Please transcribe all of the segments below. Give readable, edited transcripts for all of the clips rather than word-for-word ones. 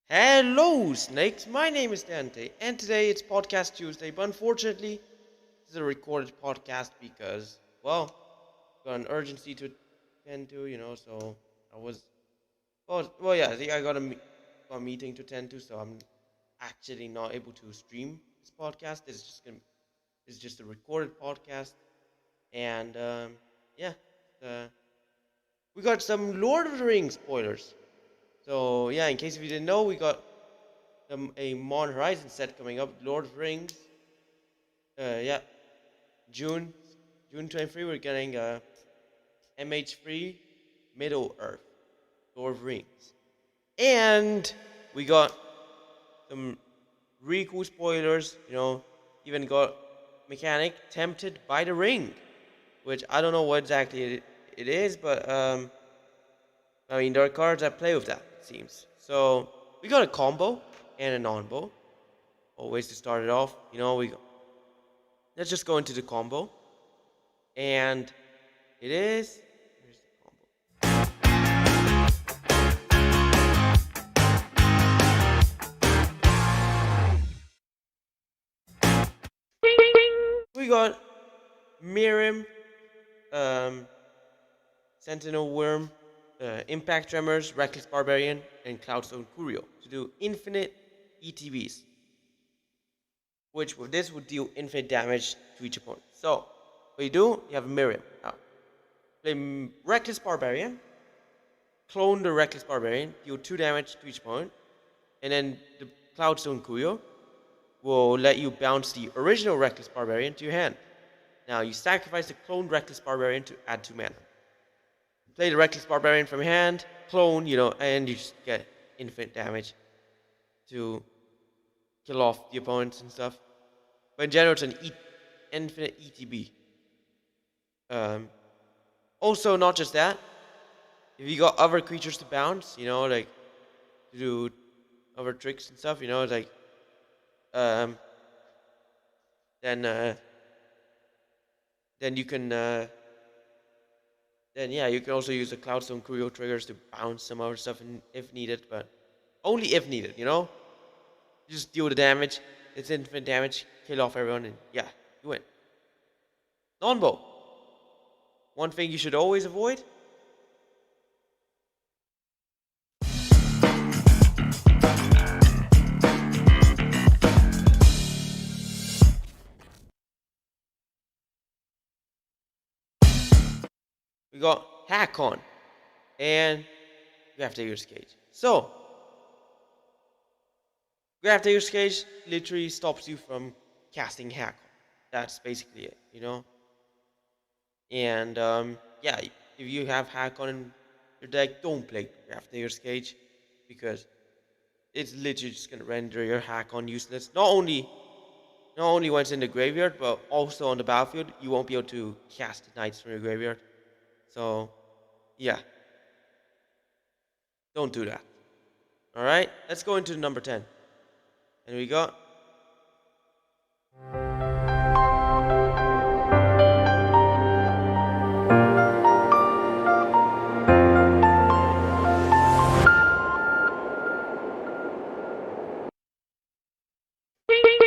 Hello, snakes. My name is Dante, and today it's Podcast Tuesday. But unfortunately, this is a recorded podcast because, well, got an urgency to attend to, So I was, yeah. I got a meeting to attend to, so I'm actually not able to stream this podcast. It's just a recorded podcast, and yeah, uh, we got some Lord of the Rings spoilers. So yeah, in case if you didn't know, we got a Modern Horizon set coming up, Lord of the Rings. Yeah, June June 23. We're getting MH3 Middle Earth, Lord of the Rings, and we got some really cool spoilers. Even got mechanic tempted by the ring, which I don't know what exactly it is, but I mean there are cards that play with that. It seems so. We got a combo and a non-bow. Always to start it off, let's just go into the combo. And it is. Here's the combo. We got Miriam, um, Sentinel Worm, Impact Tremors, Reckless Barbarian, and Cloudstone Curio to do infinite ETBs, which with this would deal infinite damage to each opponent. So, what you do, you have Miriam. Now, play Reckless Barbarian, clone the Reckless Barbarian, deal 2 damage to each opponent, and then the Cloudstone Curio will let you bounce the original Reckless Barbarian to your hand. Now, you sacrifice the cloned Reckless Barbarian to add 2 mana. Play the Reckless Barbarian from your hand, clone, and you just get infinite damage to kill off the opponents and stuff. But in general, it's an infinite ETB. Also, not just that, if you got other creatures to bounce, like to do other tricks and stuff, like then you can you can also use the Cloudstone Curio triggers to bounce some other stuff if needed, but only if needed, You just deal the damage, it's infinite damage, kill off everyone, and yeah, you win. Non-bow. One thing you should always avoid. We got Hack On and Gravitator's Cage. So, Gravitator's Cage literally stops you from casting Hack On. That's basically it, And, yeah, if you have Hack On in your deck, don't play Gravitator's Cage because it's literally just going to render your Hack On useless. Not only when it's in the graveyard, but also on the battlefield, you won't be able to cast the knights from your graveyard. So, yeah. Don't do that. Alright, let's go into number 10. And we got.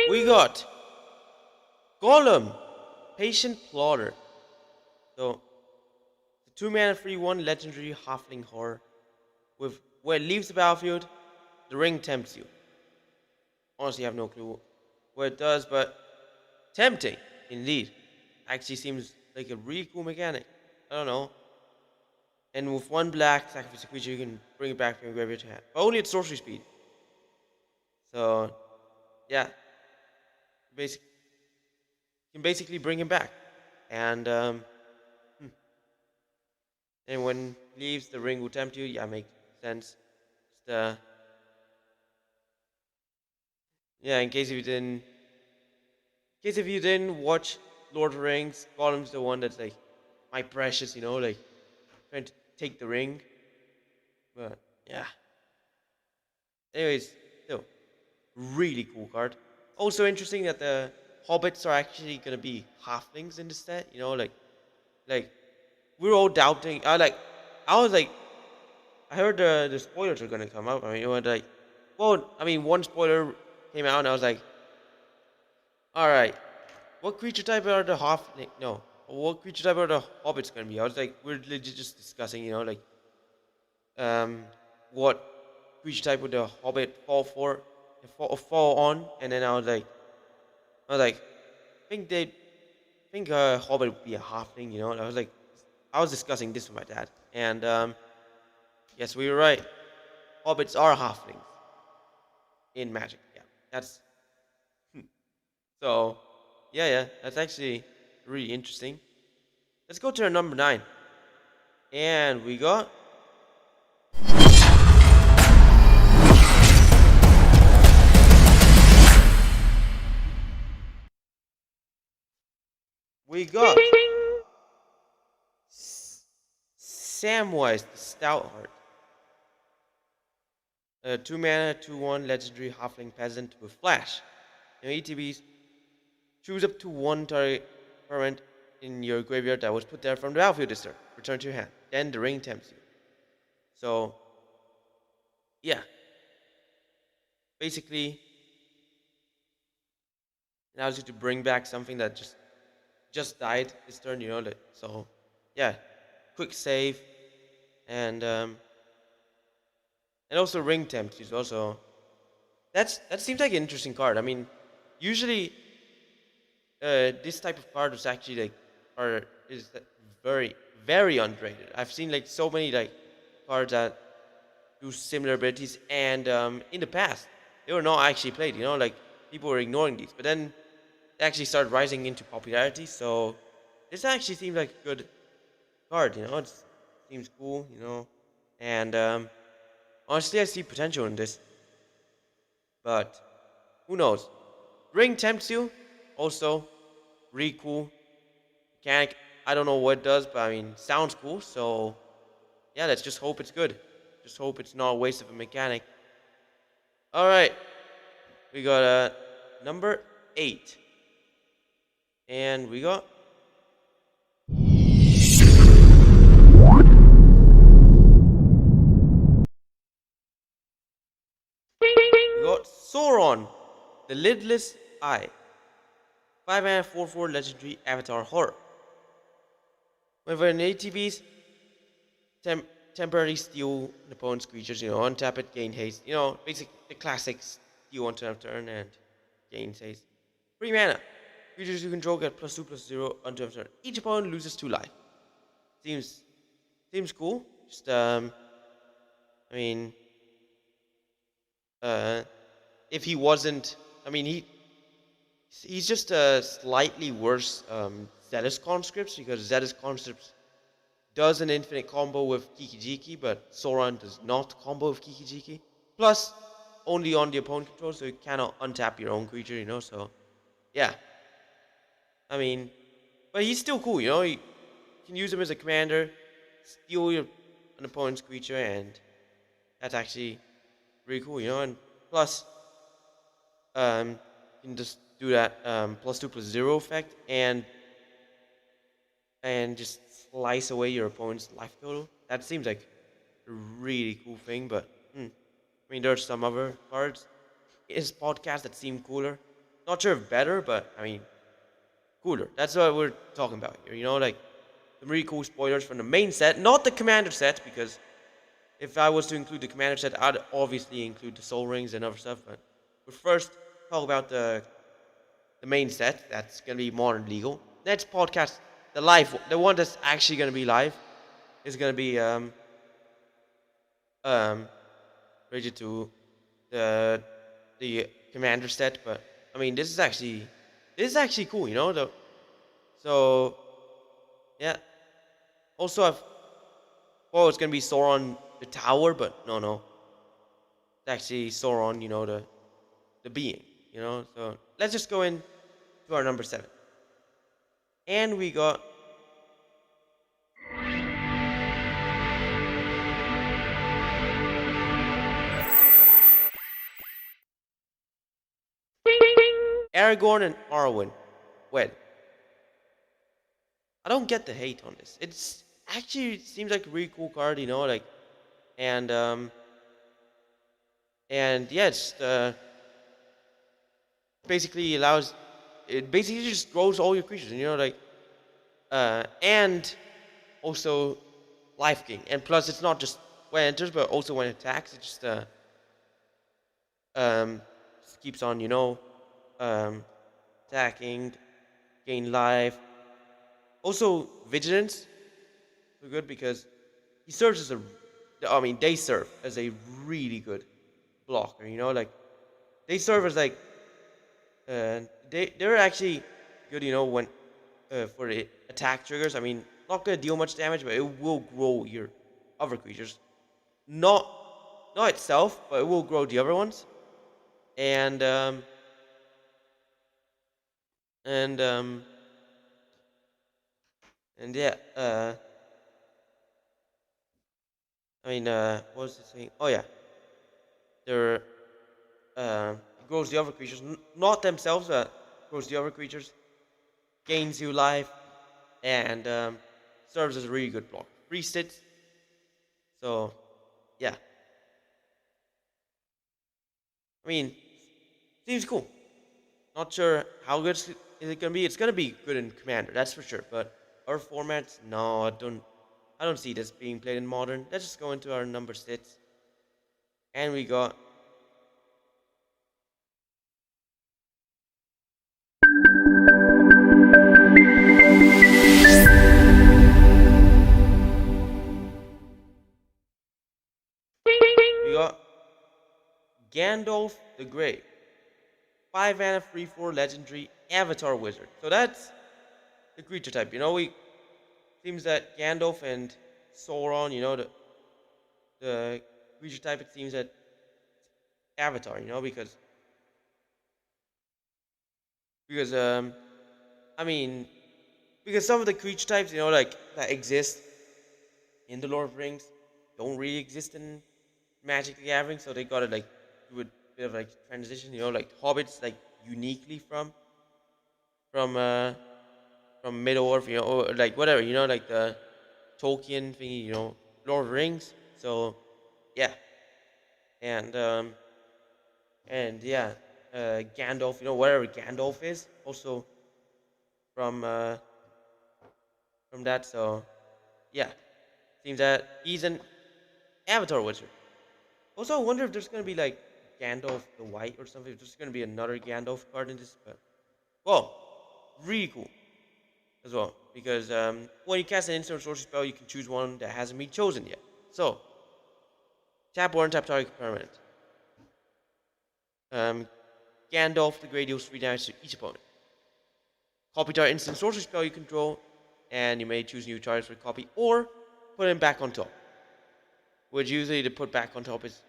We got Golem, Patient Plotter. So, the 2 mana 3/1 legendary halfling horror. With where it leaves the battlefield, the ring tempts you. Honestly, I have no clue what it does, but tempting, indeed. Actually seems like a really cool mechanic. I don't know. And with 1 black, sacrifice a creature, you can bring it back from your graveyard to hand. But only at sorcery speed. So, yeah. You can basically bring him back. And, and when he leaves, the ring will tempt you. Yeah, makes sense. Just, yeah, in case if you didn't watch Lord of the Rings, Gollum's the one that's like my precious, like trying to take the ring. But yeah. Anyways, still really cool card. Also interesting that the hobbits are actually gonna be halflings in the set. Like we're all doubting. I was like, I heard the spoilers are gonna come out. I mean, like well, I mean, one spoiler came out, and I was like, all right, what creature type are the no, what creature type are the hobbits gonna be? I was like, we're legit just discussing, like, um, what creature type would the hobbit fall on, and then I was like, think hobbit would be a halfling, and I was like, I was discussing this with my dad, and yes, we were right. Hobbits are halflings in Magic. Yeah, that's so. Yeah, yeah, that's actually really interesting. Let's go to our number 9, and we got Samwise the Stoutheart. 2 mana, 2/1 legendary halfling peasant with flash. ETBs, choose up to one target permanent in your graveyard that was put there from the battlefield this turn. Return to your hand. Then the ring tempts you. So, yeah. Basically, it allows you to bring back something that just died this turn, so, yeah. Quick save. And also ring tempts you. Also, that seems like an interesting card. I mean, usually this type of card is actually like are is very very underrated. I've seen like so many like cards that do similar abilities, and in the past they were not actually played. Like people were ignoring these, but then they actually started rising into popularity. So this actually seems like a good card. It seems cool. And honestly, I see potential in this, but who knows? Ring tempts you. Also, really cool mechanic. I don't know what it does, but I mean, sounds cool. So yeah, let's just hope it's good. Just hope it's not a waste of a mechanic. All right, we got number 8, and we got Sauron, the Lidless Eye. 5 mana, 4/4 legendary avatar horror. Whenever an ATBs temporarily steal an opponent's creatures, untap it, gain haste. Basic the classics. Steal on turn of turn and gain haste. 3 mana. Creatures you control get +2/+0 on turn of turn. Each opponent loses 2 life. Seems seems cool. Just I mean, uh, if he wasn't, I mean he's just a slightly worse Zealous Conscripts, because Zealous Conscripts does an infinite combo with Kiki-Jiki, but Sauron does not combo with Kiki-Jiki. Plus, only on the opponent control, so you cannot untap your own creature, so, yeah. I mean, but he's still cool, you can use him as a commander, steal an opponent's creature, and that's actually really cool, and plus, you can just do that +2/+0 effect, and just slice away your opponent's life total. That seems like a really cool thing, but I mean, there's some other cards in his podcast that seem cooler. Not sure if better, but I mean, cooler. That's what we're talking about here. Like some really cool spoilers from the main set, not the commander set, because if I was to include the commander set, I'd obviously include the soul rings and other stuff. But we'll first talk about the main set. That's gonna be modern legal. Next podcast, the one that's actually gonna be live, is gonna be um related to the the commander set. But I mean, this is actually cool, though. So yeah. Also, it's gonna be Sauron the tower, but no, it's actually Sauron, the being, So let's just go in to our number 7, and we got Aragorn and Arwen. Well, I don't get the hate on this. It's actually seems like a really cool card, like, and And yeah, basically allows it basically just grows all your creatures, like and also life gain, and plus it's not just when it enters, but also when it attacks. It um, just keeps on, um, attacking, gain life. Also vigilance, so good because he serves as a, I mean, they serve as a really good blocker. Like they serve as like they're actually good. When for the attack triggers. I mean, not gonna deal much damage, but it will grow your other creatures. Not not itself, but it will grow the other ones. And and um and yeah. I mean, what was it saying? Oh yeah, they're it grows the other creatures, not themselves, but grows the other creatures, gains you life, and serves as a really good block. Free sits, so yeah. I mean, seems cool. Not sure how good is it gonna be. It's gonna be good in Commander, that's for sure. But our formats, no, I don't see this being played in Modern. Let's just go into our number sits, and we got Gandalf the Grey, 5 mana, free 4 legendary Avatar Wizard. So that's the creature type. We seems that Gandalf and Sauron, the creature type. It seems that Avatar, because I mean because some of the creature types, like that exist in the Lord of the Rings, don't really exist in Magic the Gathering, so they gotta like do a bit of like transition, like hobbits like uniquely from uh from Middle Earth, or like whatever, like the Tolkien thingy, Lord of the Rings. So yeah, and and yeah, Gandalf, whatever Gandalf is, also from uh from that. So yeah, seems that he's an Avatar wizard. Also, I wonder if there's gonna be like Gandalf the White or something. If there's gonna be another Gandalf card in this, but well, really cool as well because when you cast an instant or sorcery spell, you can choose one that hasn't been chosen yet. So tap one, tap target permanent. Um, Gandalf the Great deals 3 damage to each opponent. Copy target instant sorcery spell you control, and you may choose new targets for copy or put him back on top. Which usually to put back on top is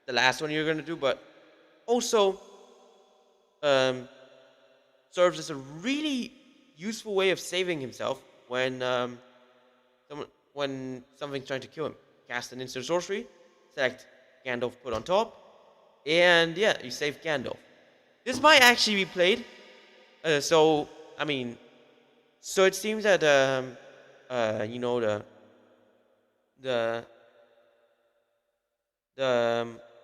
the last one you're gonna do, but also um, serves as a really useful way of saving himself when something's trying to kill him. Cast an instant sorcery, select Gandalf, put on top, and yeah, you save Gandalf. This might actually be played. So I mean, so it seems that the the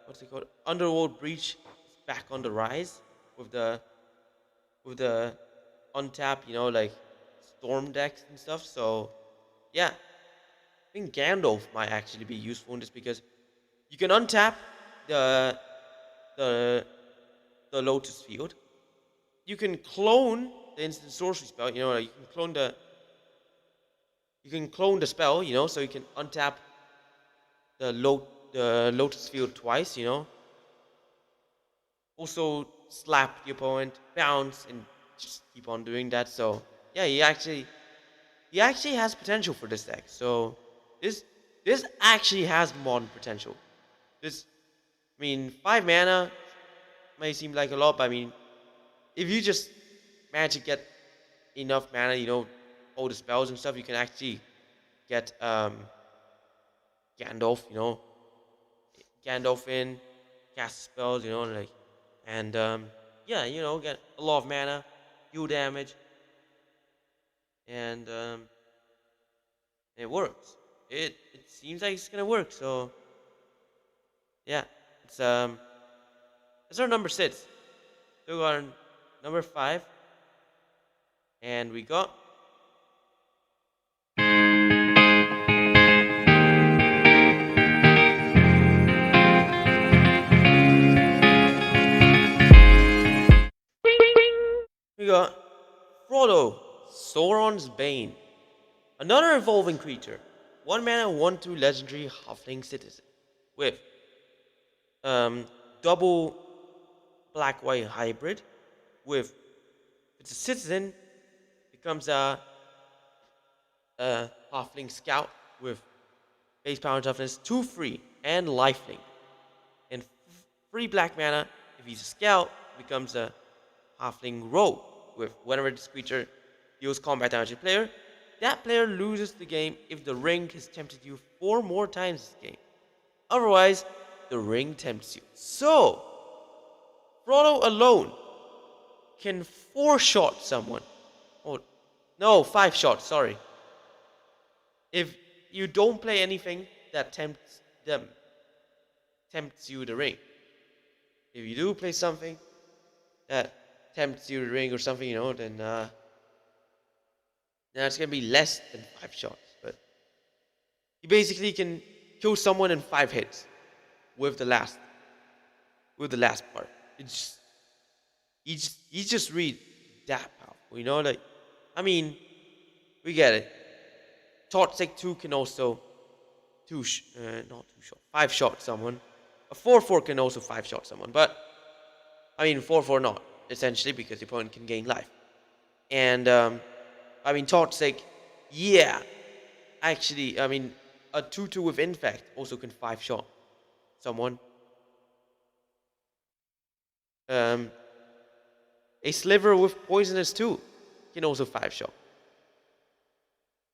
what's it called? Underworld Breach is back on the rise with the untap, like storm decks and stuff. So yeah, I think Gandalf might actually be useful in this because you can untap the the the Lotus Field. You can clone the instant sorcery spell. Like you can clone the spell. So you can untap the Lotus Field twice. Also slap the opponent, bounce, and just keep on doing that. So yeah, he actually has potential for this deck. So this this actually has modern potential. This I mean 5 mana may seem like a lot, but I mean if you just manage to get enough mana, all the spells and stuff, you can actually get Gandalf, Gandalf in, cast spells, like and yeah, get a lot of mana, deal damage, and it works. It seems like it's gonna work. So yeah, it's That's our number 6. So we got our number 5. And we got Frodo, Sauron's Bane. Another evolving creature. 1 mana, 1/2 legendary halfling citizen. With double black white hybrid. With it's a citizen, becomes a halfling scout with base power and toughness, 2 free, and lifelink. And free black mana, if he's a scout, becomes a halfling rogue with whenever this creature deals combat damage to a player, that player loses the game if the ring has tempted you 4 more times this game. Otherwise, the ring tempts you. So, Frodo alone can 4-shot someone. Oh, no, 5-shot, sorry. If you don't play anything that tempts you the ring. If you do play something that tempts you the ring or something, then it's gonna be less than 5 shots. But you basically can kill someone in 5 hits with the last part. You just read that powerful, we get it. Toxic 2 can also 5-shot someone. A 4/4 can also 5-shot someone, but 4/4 not essentially because the opponent can gain life. And Toxic, yeah, actually, a 2/2 with Infect also can 5-shot someone. A Sliver with Poisonous 2 can also 5-shot.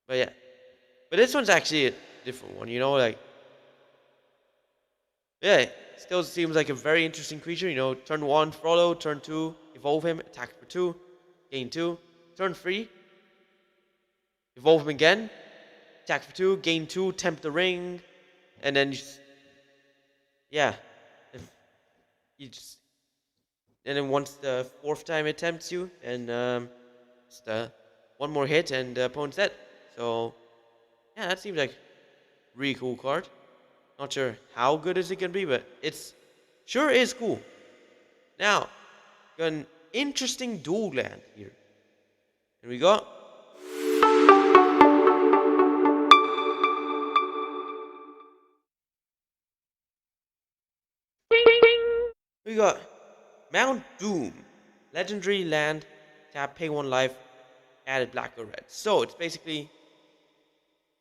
But yeah, but this one's actually a different one, yeah, it still seems like a very interesting creature, turn 1, Frodo, turn 2, evolve him, attack for 2, gain 2, turn 3, evolve him again, attack for 2, gain 2, tempt the ring, and then and then once the 4th time it tempts you, and just 1 more hit and the opponent's dead. So yeah, that seems like a really cool card. Not sure how good is it gonna be, but it's sure is cool. Now, got an interesting dual land here. Here we go. We got Mount Doom, legendary land, tap, pay 1 life, added black or red. So it's basically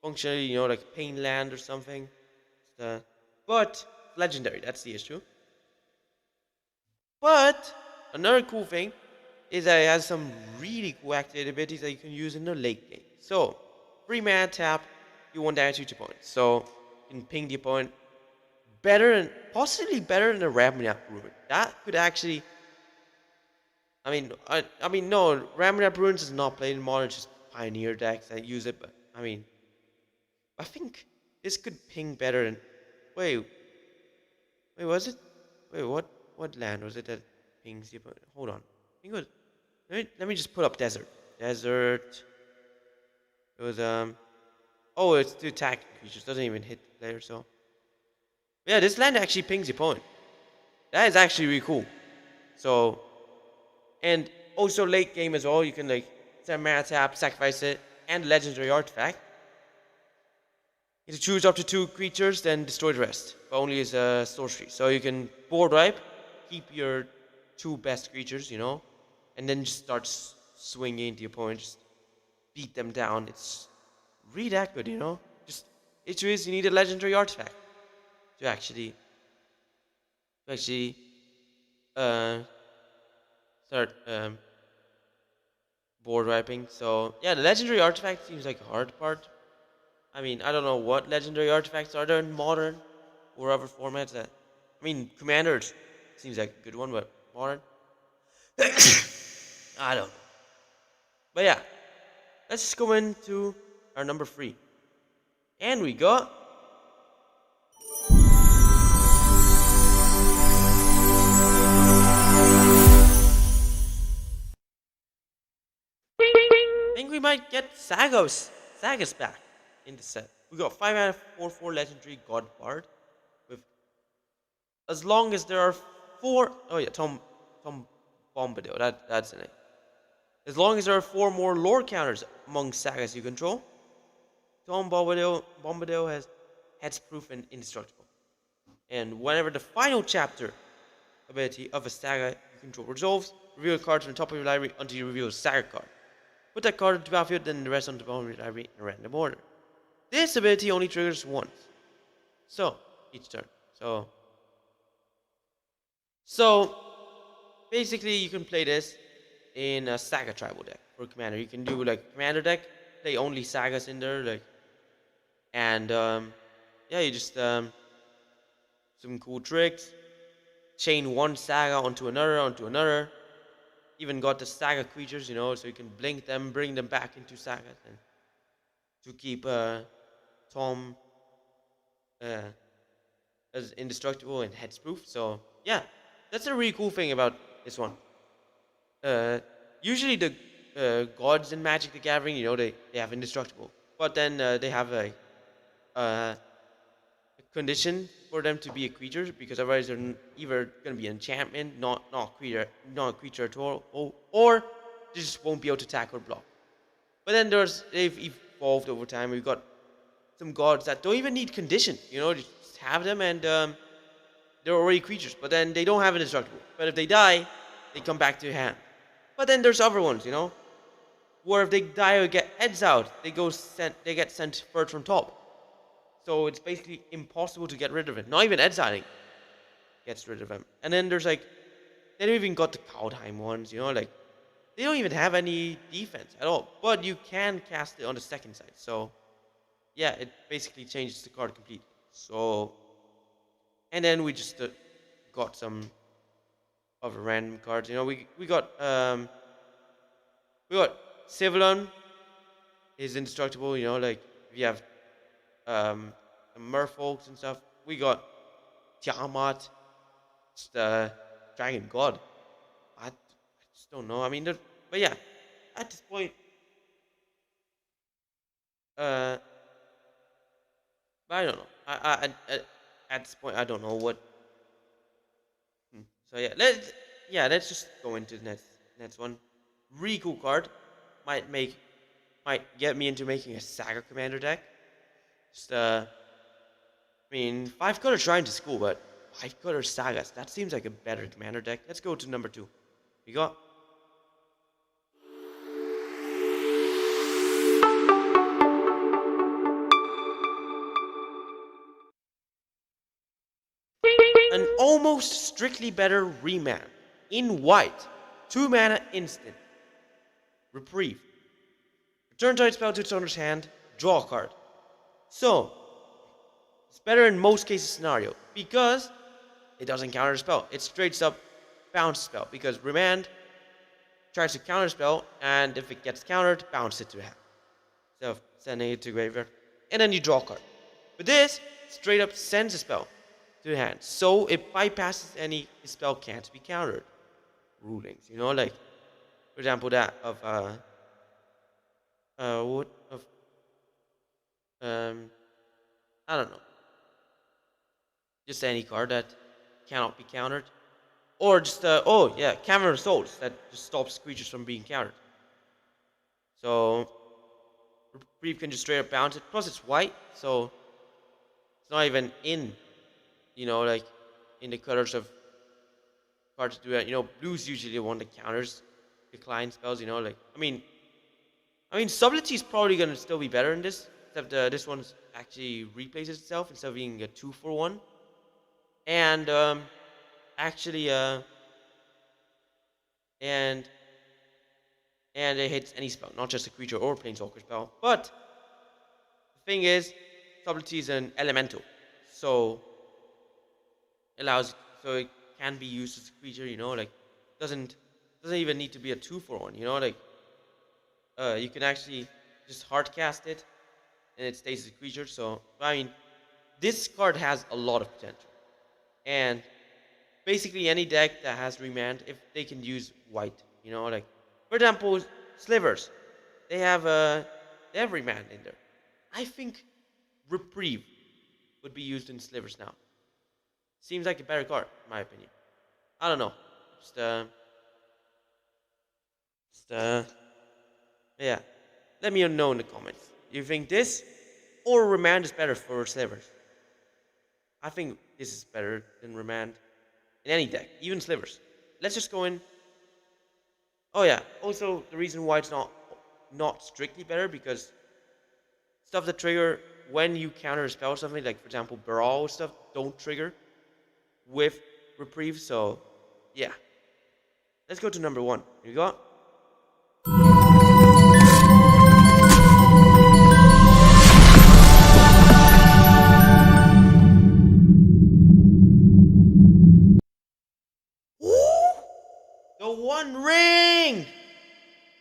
functionally, like pain land or something. But legendary, that's the issue. But another cool thing is that it has some really cool activated abilities that you can use in the late game. So, 3 mana tap, you 1 damage to each opponent. So you can ping the opponent possibly better than a Ramnap Ruin. That could actually, no, Ramnap Ruins is not played in Modern, just Pioneer decks that use it. But I think this could ping better than. Wait, was it? Wait, what land was it that pings the opponent? Hold on. I think it was. Let me just put up Desert. Desert. It was Oh, it's to attack creatures. Doesn't even hit the player. So yeah, this land actually pings the opponent. That is actually really cool. So, and also late game as well. You can set mana tap, sacrifice it, and legendary artifact. You can choose up to 2 creatures, then destroy the rest. But only as a sorcery. So you can board wipe, keep your 2 best creatures, and then just start swinging into the opponent, just beat them down. It's really that good, Just issue is you need a legendary artifact to actually start board wiping. So yeah, the legendary artifact seems like a hard part. I don't know what legendary artifacts are there in Modern or other formats that. Commanders seems like a good one, but Modern. I don't know. But yeah, let's just go into our number 3. And we got. Saga's back in the set. We got 5 out of 4 legendary God Bard with as long as there are 4. Oh yeah, Tom Bombadil. That's the name. As long as there are 4 more lore counters among sagas you control, Bombadil has hexproof and indestructible. And whenever the final chapter ability of a saga you control resolves, reveal a card from the top of your library until you reveal a saga card. Put that card into the battlefield, then the rest on the bottom of your library in a random order. This ability only triggers once. So, each turn. So basically you can play this in a saga tribal deck for commander. You can do like commander deck, play only sagas in there, like, and yeah, you just some cool tricks. Chain one saga onto another. Even got the saga creatures, so you can blink them, bring them back into sagas, and to keep Tom as indestructible and hexproof. So yeah, that's a really cool thing about this one. Usually the gods in Magic the Gathering, they have indestructible, but then they have a condition for them to be a creature, because otherwise they're either gonna be an enchantment, not a creature at all, or they just won't be able to attack or block. But then they've evolved over time. We've got some gods that don't even need condition, just have them, and they're already creatures, but then they don't have indestructible. But if they die, they come back to your hand. But then there's other ones, where if they die or get heads out, they get sent first from top. So it's basically impossible to get rid of it. Not even exiling gets rid of them. And then there's like, they don't even got the Kaldheim ones, like, they don't even have any defense at all. But you can cast it on the second side. So yeah, it basically changes the card completely. So, and then we just got some other random cards. We got Civilon is indestructible. Like if you have merfolks and stuff. We got Tiamat, it's the dragon god. I just don't know. I mean, but yeah, at this point, but I don't know. At this point, I don't know what. So yeah, let's just go into the next one. Really cool card. Might get me into making a Saga Commander deck. Just I mean, 5-color Shrine to School, but 5-color Sagas. That seems like a better Commander deck. Let's go to number 2. We got an almost strictly better Remand in white. 2 mana instant. Reprieve. Return target spell to its owner's hand. Draw a card. So, it's better in most cases scenario because it doesn't counter the spell. It straight up bounce spell, because Remand tries to counter spell, and if it gets countered, bounce it to hand. So sending it to graveyard, and then you draw a card. But this straight up sends a spell to the hand, so it bypasses any spell can't be countered rulings. Like for example that of what of I don't know, just any card that cannot be countered, or just Cavern of Souls that just stops creatures from being countered. So Reprieve can just straight up bounce it. Plus it's white, so it's not even in, like in the colors of cards to do that. Blue's usually the one that counters decline spells. Like I mean, Subtlety is probably gonna still be better in this, except this one's actually replaces itself instead of being a 2-for-1, and actually and it hits any spell, not just a creature or a planeswalker spell. But the thing is, Subtlety is an elemental, so it can be used as a creature. Like doesn't even need to be a 2-for-1. Like you can actually just hard cast it, and it stays as a creature. So I mean, this card has a lot of potential, and basically any deck that has Remand, if they can use white, like for example Slivers, they have everyman in there. I think Reprieve would be used in slivers now. Seems like a better card, in my opinion. I don't know. Just just yeah. Let me know in the comments. Do you think this or Remand is better for slivers? I think this is better than Remand in any deck, even slivers. Let's just go in. Oh yeah. Also, the reason why it's not strictly better because stuff that trigger when you counter a spell or something, like for example Brawl stuff, don't trigger with Reprieve. So yeah. Let's go to number 1. Here we go. The One Ring!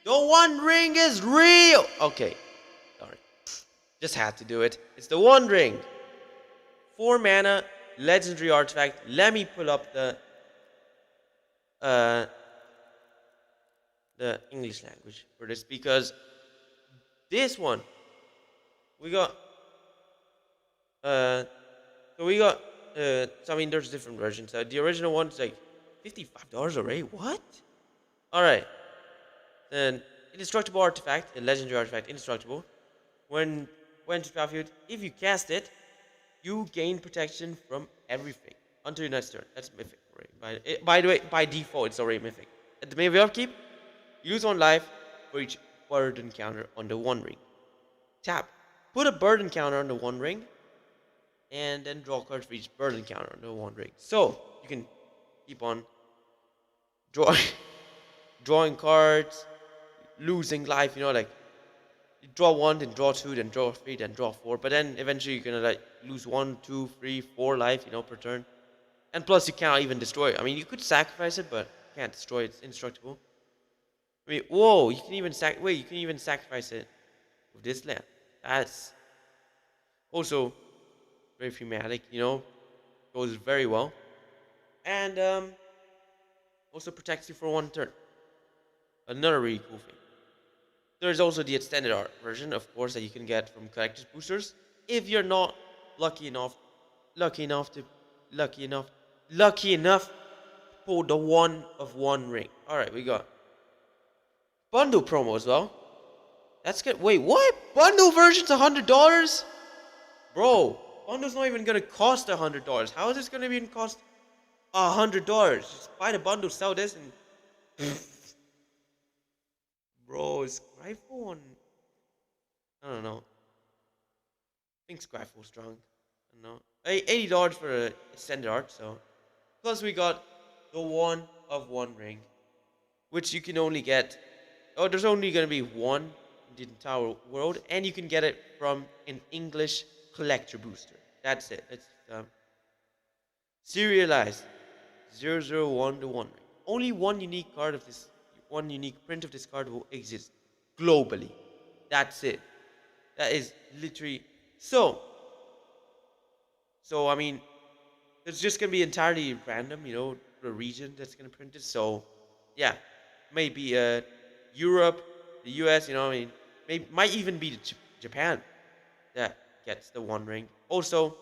The One Ring is real! Okay, sorry. Just had to do it. It's the One Ring. 4 mana, legendary artifact. Let me pull up uh, the English language for this because this one, we got, so we got, so I mean, there's different versions. The original one's like $55 already. What? All right. Then indestructible artifact, a legendary artifact, indestructible. When to battlefield, if you cast it, you gain protection from everything until your next turn. That's mythic already. By the way, by default, it's already mythic. At the main of upkeep, you lose 1 life for each burden counter on the One Ring. Tap. Put a burden counter on the One Ring, and then draw cards for each burden counter on the One Ring. So you can keep on drawing cards, losing life. You know, like you draw 1, then draw 2, then draw 3, then draw 4. But then eventually you're gonna like lose 1, 2, 3, 4 life. You know, per turn. And plus, you cannot even destroy it. I mean, you could sacrifice it, but you can't destroy it. It's indestructible. I mean, whoa! You can even you can even sacrifice it with this land. That's also very thematic. You know, goes very well, and also protects you for 1 turn. Another really cool thing. There's also the extended art version, of course, that you can get from collector's boosters if you're not lucky enough to pull the One of One Ring. All right, we got bundle promo as well. That's good. Wait, what? Bundle version's $100, bro. Bundle's not even gonna cost $100. How is this gonna even cost $100? Just buy the bundle, sell this, and bro, is Skyfall on? I don't know. I think Skyfall's strong. I don't know. $80 for a extended art. So plus we got the One of One Ring, which you can only get. Oh, there's only gonna be one in the entire world, and you can get it from an English collector booster. That's it. It's serialized 001 to 1 ring. Only one unique card of this, one unique print of this card will exist globally. That's it. That is literally so. So I mean, it's just gonna be entirely random, you know, the region that's gonna print it. So yeah, maybe Europe, the US, you know, I mean, maybe might even be Japan that gets the One Ring. Also,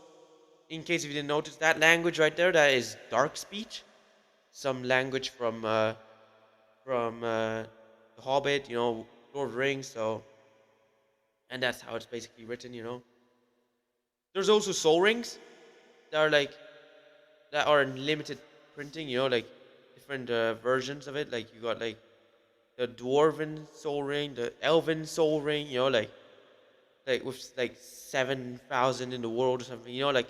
in case if you didn't notice, that language right there, that is dark speech, some language from The Hobbit, you know, Lord of the Rings. So, and that's how it's basically written, you know. There's also soul rings that are like that are in limited printing, you know, like different versions of it. Like you got like the dwarven soul ring, the elven soul ring, you know, like with like 7,000 in the world or something, you know, like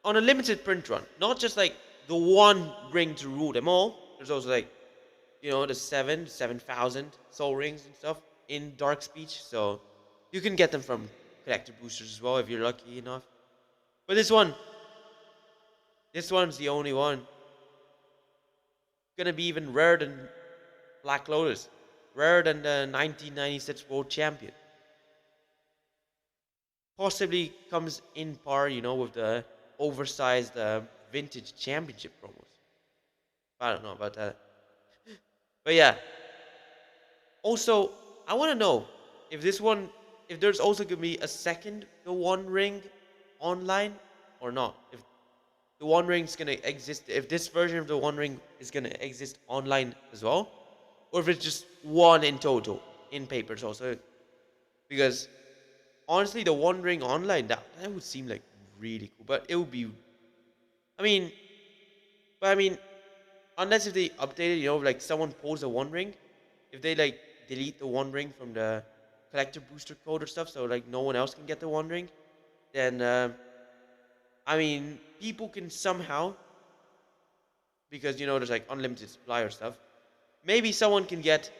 on a limited print run, not just like the one ring to rule them all. There's also like, you know, the 7,000 soul rings and stuff in dark speech. So you can get them from collector boosters as well if you're lucky enough. But this one's the only one. Gonna be even rarer than Black Lotus, rarer than the 1996 world champion. Possibly comes in par, you know, with the oversized vintage championship promos. I don't know about that. But yeah. Also, I want to know if this one if there's also gonna be a second The One Ring online or not. If the One Ring's gonna exist, if this version of the One Ring is gonna exist online as well, or if it's just one in total in papers also. Because honestly, the One Ring online that would seem like really cool, but it would be. I mean, but I mean, unless if they update it, like someone pulls a One Ring, if they like delete the One Ring from the collector booster code or stuff, so like no one else can get the One Ring, then I mean, people can somehow, because there's like unlimited supply or stuff. Maybe someone can get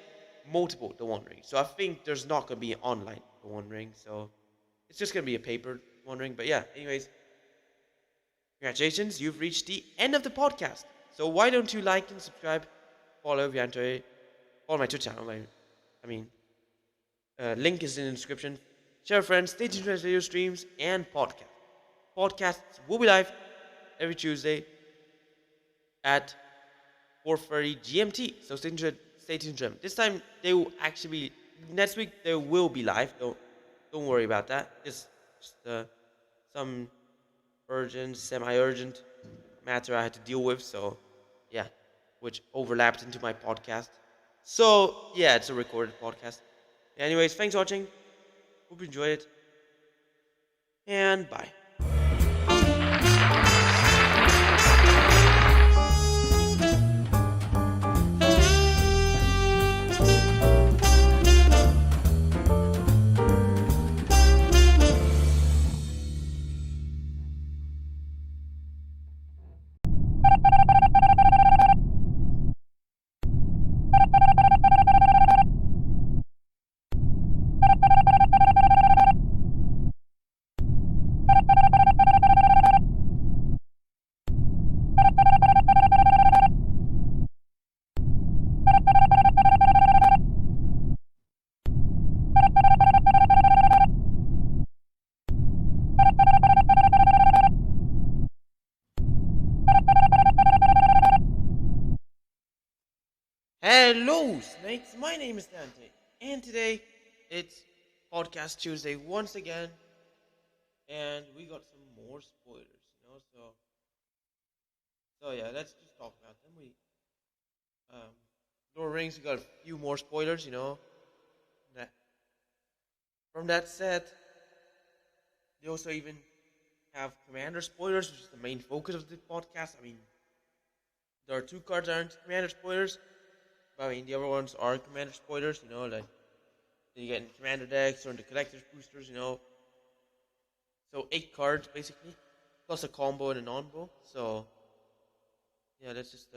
multiple the One Ring. So I think there's not gonna be online the One Ring. So it's just gonna be a paper One Ring. But yeah, anyways, congratulations, you've reached the end of the podcast. So why don't you like and subscribe, follow Vianto, follow my Twitch channel. I mean, link is in the description. Share with friends, stay tuned to video streams and podcasts. Podcasts will be live every Tuesday at 4:30 GMT. So stay tuned to them. This time they will actually be next week. They will be live. Don't worry about that. Just some urgent, semi-urgent matter I had to deal with. So yeah, which overlapped into my podcast. So yeah, it's a recorded podcast. Anyways, thanks for watching. Hope you enjoyed it, and bye. Hello, snakes. My name is Dante, and today it's Podcast Tuesday once again, and we got some more spoilers. So yeah, let's just talk about them. Um, Lord of the Rings, we got a few more spoilers. That from that set, they also even have Commander spoilers, which is the main focus of the podcast. I mean, there are two cards that aren't Commander spoilers, but I mean the other ones are Commander spoilers. Like you get in Commander decks or in the collector's boosters. So 8 cards basically, plus a combo and a non-bo. So yeah, let's just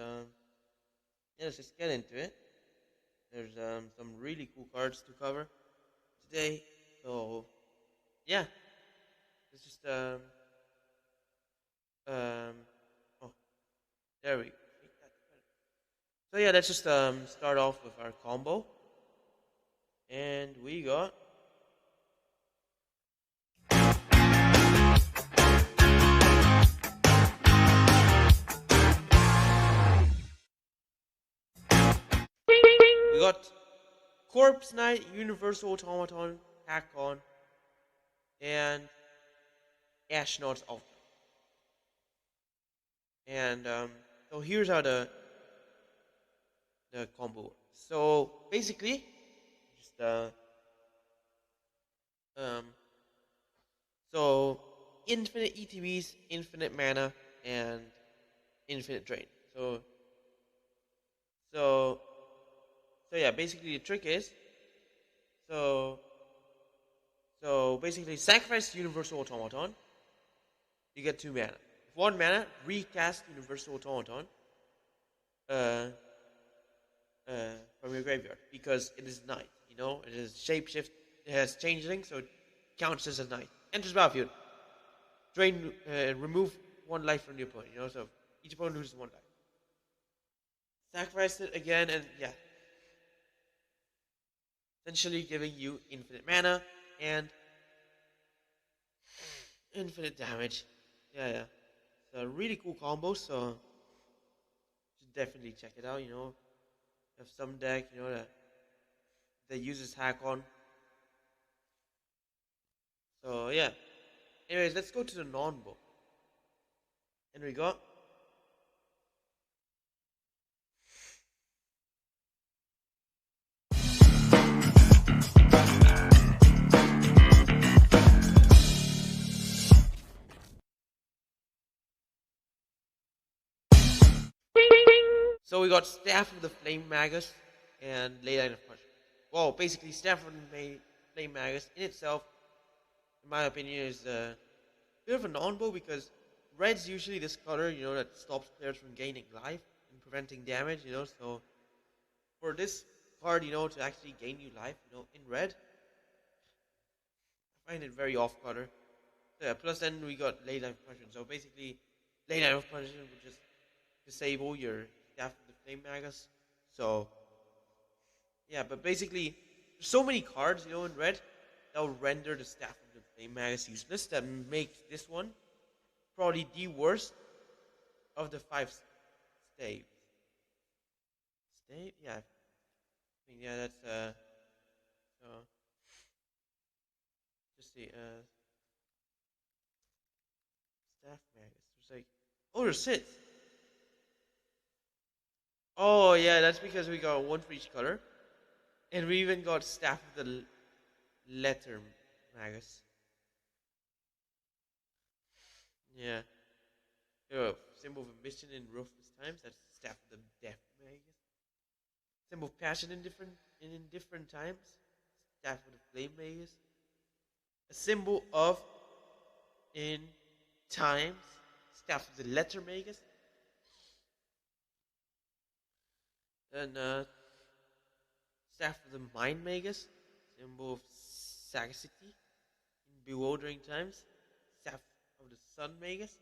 get into it. There's some really cool cards to cover today. So yeah, let's just um oh there we go. So yeah, let's just start off with our combo, and we got we got Corpse Knight, Universal Automaton, Hack-On, and Ashnod's Altar. And so here's how the combo works. So basically, just um, so infinite ETBs, infinite mana, and infinite drain. So so yeah, basically the trick is so so basically sacrifice Universal Automaton, you get 2 mana. With 1 mana, recast Universal Automaton uh, from your graveyard because it is night. It is shapeshift. It has changeling, so it counts as a night. Enters battlefield. Drain. Remove 1 life from the opponent. So each opponent loses 1 life. Sacrifice it again, and yeah, essentially giving you infinite mana and infinite damage. Yeah. It's a really cool combo. So should definitely check it out. If some deck that uses Hack-On, So yeah. Anyways, let's go to the non-bow. And we got Staff of the Flame Magus and Ley Line of Punishment. Well, basically, Staff of the Flame Magus in itself, in my opinion, is a bit of a non-bow because red's usually this color, that stops players from gaining life and preventing damage, So for this card, to actually gain you life, in red, I find it very off color. So yeah, plus then we got Ley Line of Punishment. So basically, Ley Line of Punishment would just disable your Staff of the Flame Magus. So yeah, but basically, there's so many cards, in red that will render the Staff of the Flame Magus useless. That makes this one probably the worst of the 5 staves. Stave? Yeah. I mean, yeah, that's so just see Staff Magus. There's like, oh, there's 6. Oh yeah, that's because we got one for each color, and we even got Staff of the Letter Magus. Yeah. Symbol of ambition in ruthless times. That's Staff of the Death Magus. Symbol of passion in indifferent times. Staff of the Flame Magus. A symbol of in times. Staff of the Letter Magus. Then Staff of the Mind Magus. Symbol of sagacity in bewildering times. Staff of the Sun Magus.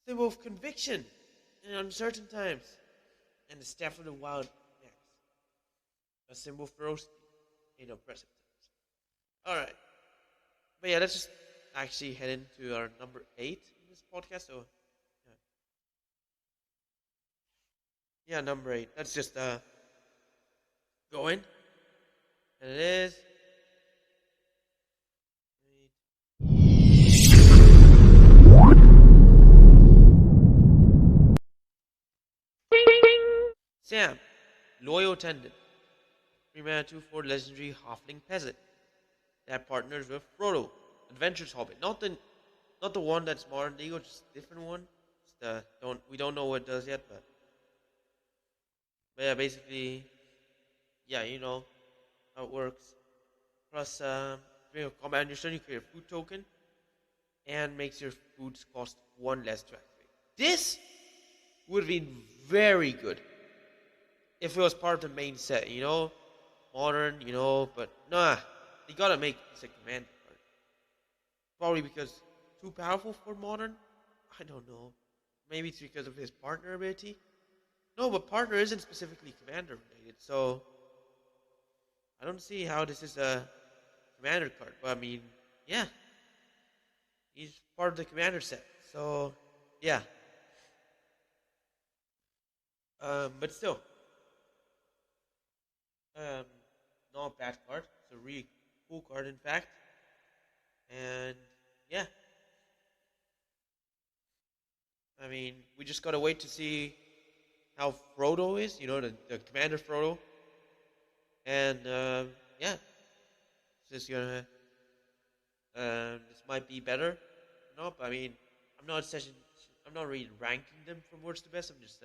Symbol of conviction in uncertain times. And the Staff of the Wild Magus. A symbol of ferocity in oppressive times. Alright. But yeah, let's just actually head into our number 8 in this podcast. So, yeah, number 8. Let's just go in. And it is Sam, loyal attendant. 3 mana 2/4 legendary halfling peasant. That partners with Frodo, adventures hobbit. Not the one that's modern League, just a different one. It's we don't know what it does yet, but yeah, basically, yeah, you know how it works. Plus, combat on your turn, you create a food token, and makes your foods cost 1 less to activate. This would have been very good if it was part of the main set, modern, but nah, they gotta make this a commander card. Probably because too powerful for modern. I don't know. Maybe it's because of his partner ability. No, but partner isn't specifically commander related, so I don't see how this is a commander card. But I mean, yeah, he's part of the commander set, so yeah. But still, not a bad card. It's a really cool card, in fact. And yeah, I mean, we just gotta wait to see how Frodo is. The Commander Frodo. And yeah, it's just gonna. This might be better. No, but I mean, I'm not really ranking them from worst to best. I'm just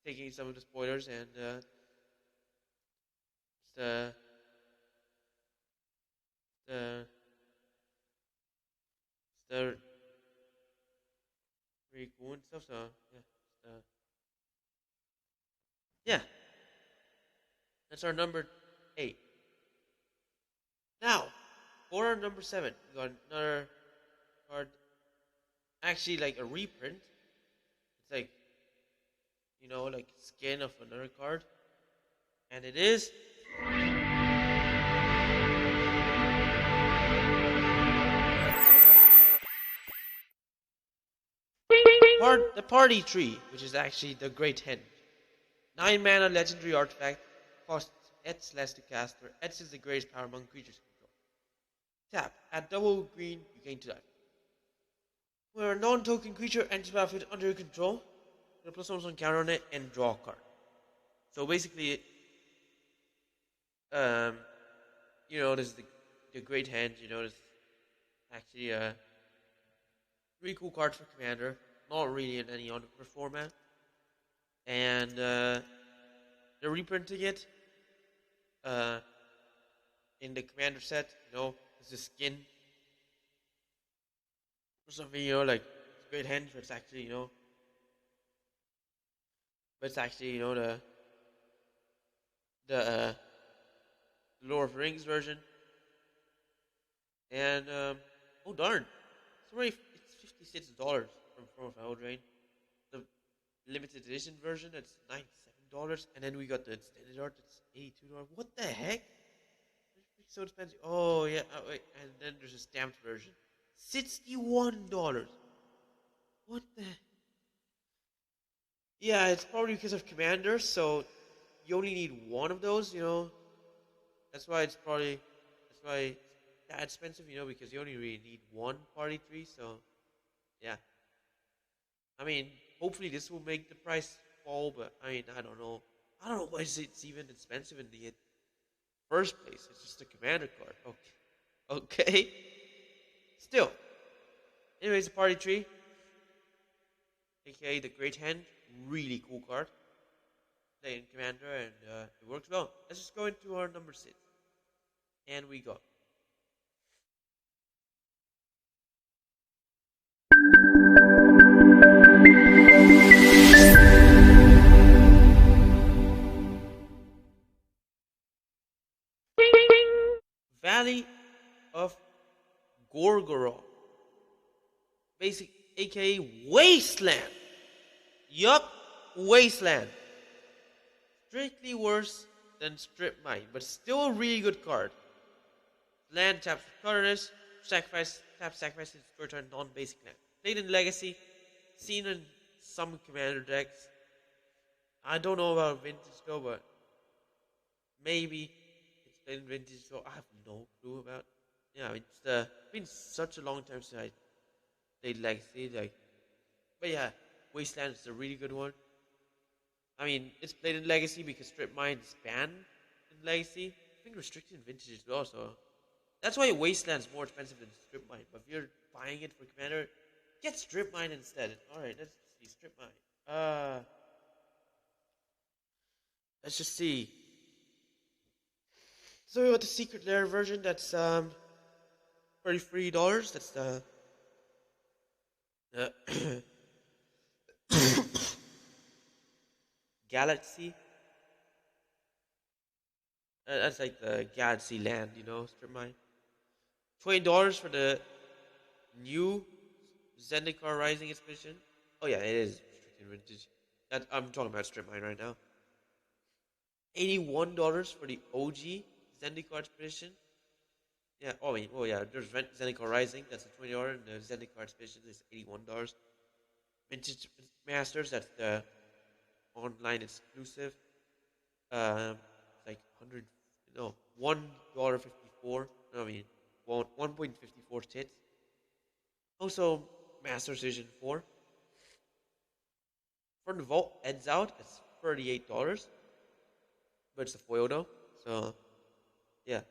taking some of the spoilers and just the the really cool and stuff. So yeah, yeah, that's our number 8. Now, for our number 7, we got another card. Actually, like a reprint. It's like, like skin of another card, and it is the Party Tree, which is actually the Great Hen. 9 mana legendary artifact, costs X less to cast, where X is the greatest power among creatures control. Tap. At double green, you gain 2 life. When a non-token creature enters the battlefield under your control, put a +1/+1 counter on it and draw a card. So basically, um, you know, this is the great hand. You know, this actually really cool cards for Commander. Not really in any other format. And they're reprinting it uh, in the Commander set. You know, it's a skin or something. You know, like it's great hand, but it's actually the Lord of the Rings version. And oh darn, it's $56 from Drain. The limited edition version that's $97, and then we got the extended art that's $82. What the heck? It's so expensive. Oh yeah, wait, and then there's a stamped version, $61. What the? Yeah, it's probably because of Commander, so you only need one of those. You know, that's why it's that expensive. You know, because you only really need one party tree. So yeah, I mean, hopefully this will make the price fall, but I mean, I don't know. I don't know why it's even expensive in the first place. It's just a commander card. Okay. Okay. Still. Anyways, the party tree, aka the Great Hand, really cool card. Play in commander and it works well. Let's just go into our number 6. And we go. Valley of Gorgoroth. Basic, aka Wasteland. Yup, Wasteland. Strictly worse than Strip Mine, but still a really good card. Land taps for colorless, sacrifice its your turn non-basic land. Played in Legacy, seen in some commander decks. I don't know about Vintage though, but maybe it's played in Vintage, so I have no clue about. Yeah, it's been such a long time since I played Legacy, but yeah, Wasteland is a really good one. I mean, it's played in Legacy because Strip Mine is banned in Legacy. I think restricted in Vintage as well, so that's why Wasteland's more expensive than Strip Mine. But if you're buying it for Commander, get Strip Mine instead. Alright, let's see. Strip Mine. Let's just see. So we got the Secret Lair version that's $33. That's the Galaxy. That's like the Galaxy Land, you know, Strip Mine. $20 for the new Zendikar Rising Expedition. Oh yeah, it is restricted vintage. I'm talking about Strip Mine right now. $81 for the OG Zendikar Expedition. Yeah, yeah, there's Zendikar Rising, that's a $20, and the Zendikar Expedition is $81. Vintage Masters, that's the online exclusive. It's like $1.54. I mean, 1.54 tits. Also, Masters Edition 4. For the Vault Ends Out, it's $38. But it's a foil though. So, yeah.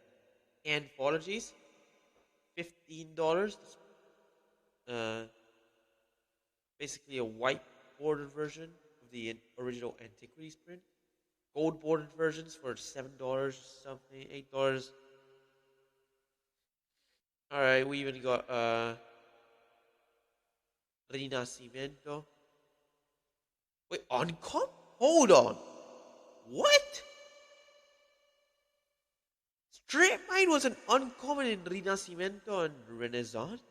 Anthologies, $15. Uh, basically a white bordered version of the original Antiquities print. Gold bordered versions for $7 something, $8. Alright, we even got Rinascimento. Wait, uncom? Hold on. What? Straight Mine was an uncommon in Rinascimento and Renaissance?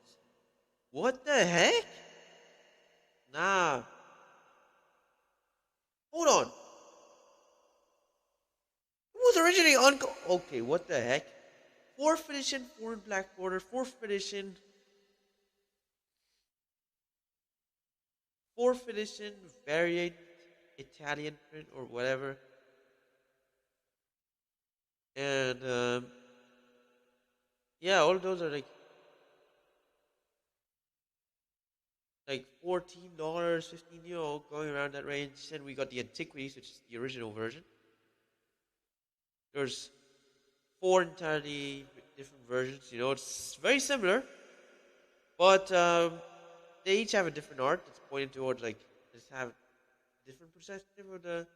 What the heck? Nah. Hold on. It was originally uncommon. Okay, what the heck? 4th edition, 4 black border, 4th edition. 4th edition, variant Italian print or whatever. And, Yeah, all those are like $14, 15, going around that range. Then we got the Antiquities, which is the original version. There's four entirely different versions. It's very similar, but they each have a different art that's pointed towards just have different perspective of the